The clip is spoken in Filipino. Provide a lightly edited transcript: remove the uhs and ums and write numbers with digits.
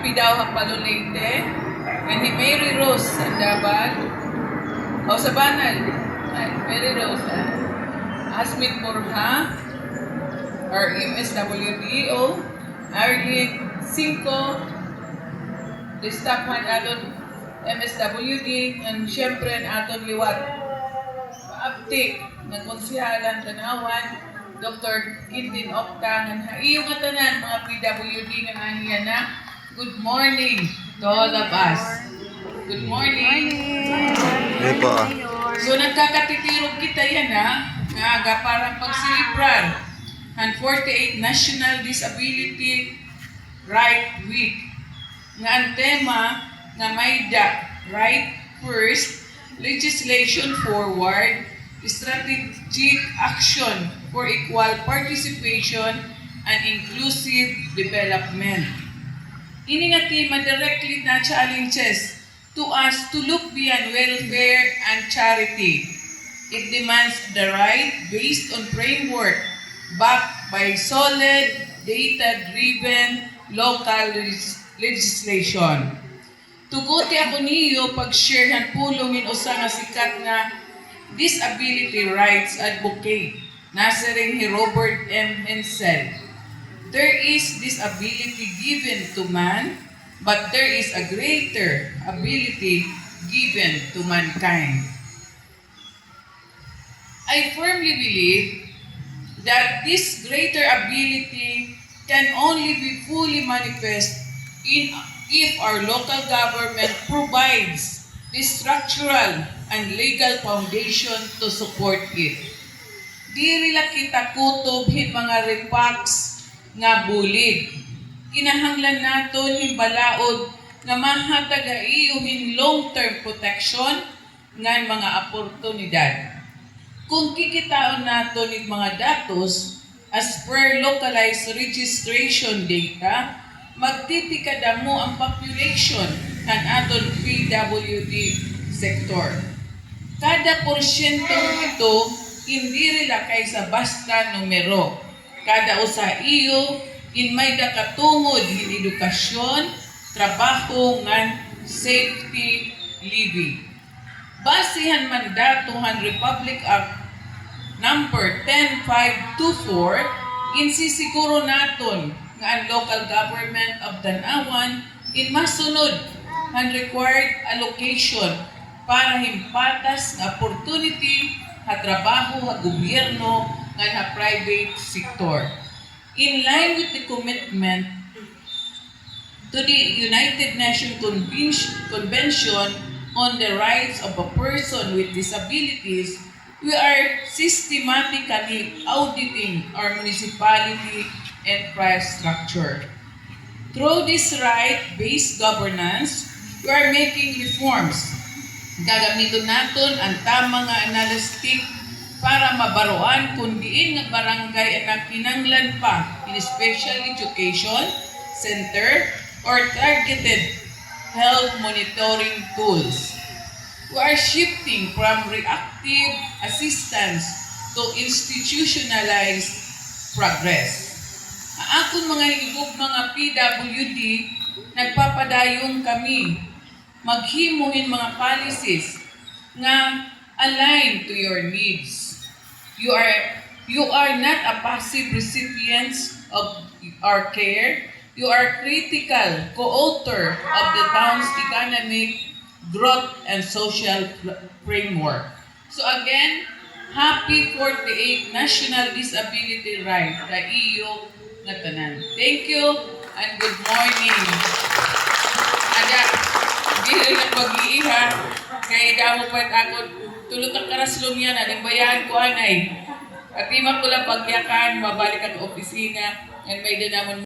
Pidaw Hapalolente, and ni Mary Rose Sandaban, o sa Banal, Mary Rose, Asmit Murha, or MSWDO, Arlene Cinco, Destapan Adon MSWD, and syempre ang aton liwat uptake ng konsihalan Tanawan, Dr. Quintin Octa, ng haiyong atanan mga PWD ng aniya na good morning to all of us. Good morning. So nagkakatitirog kita yan nga parang pagsilibran ang 48 National Disability Right Week. Nga ang tema nga may right first, legislation forward, strategic action for equal participation and inclusive development. Ini nga tema directly na challenges to us to look beyond welfare and charity. It demands the right based on framework backed by solid, data-driven local legislation. Tuguti ako niyo pag-share ang pulongin usa nga sikat nga disability rights advocate. Nasa rin ni Robert M. Hensel. There is disability given to man, but there is a greater ability given to mankind. I firmly believe that this greater ability can only be fully manifest if our local government provides the structural and legal foundation to support it. Diri la kita kutubhin mga repacks nga bulig. Kinahanglan naton himbalaod nga mahatagaiyuhin long-term protection nga mga oportunidad. Kung kikitaon naton ng mga datos as per localized registration data, magtitikada mo ang population ng aton PWD sector. Kada porsyentong ito, hindi rila kaysa basta numero. Kada usa iyo, in may dakatungod in edukasyon, trabaho, ngan safety living. Basihan mandatuhan Republic Act number 10524, insisiguro naton nga ang local government of Tanawan in masunod ang required allocation para himpatas nga opportunity at trabaho sa gobyerno nga sa private sector. In line with the commitment to the United Nations Convention on the Rights of a Person with Disabilities, we are systematically auditing our municipality infrastructure. Through this right-based governance, we are making reforms. Gagamiton naton ang tamang nga analytic para mabaruan kung diin nga barangay ang kinanglan pa in special education center or targeted health monitoring tools. We are shifting from reactive assistance to institutionalized progress. Akong mga igub mga PWD, nagpapadayon kami maghimuhin mga policies nga align to your needs. You are not a passive recipient of our care. You are critical co-author of the town's economic growth and social framework. So again, happy 48th National Disability Right sa iyo nga tanan. Thank you and good morning. Ada, di rin ang pag-iiha, kaya daw pa ako tulot ang karaslong yan, aling bayahan ko anay. At di man ko lang pagyakan, mabalik ang opisina, and may dinamon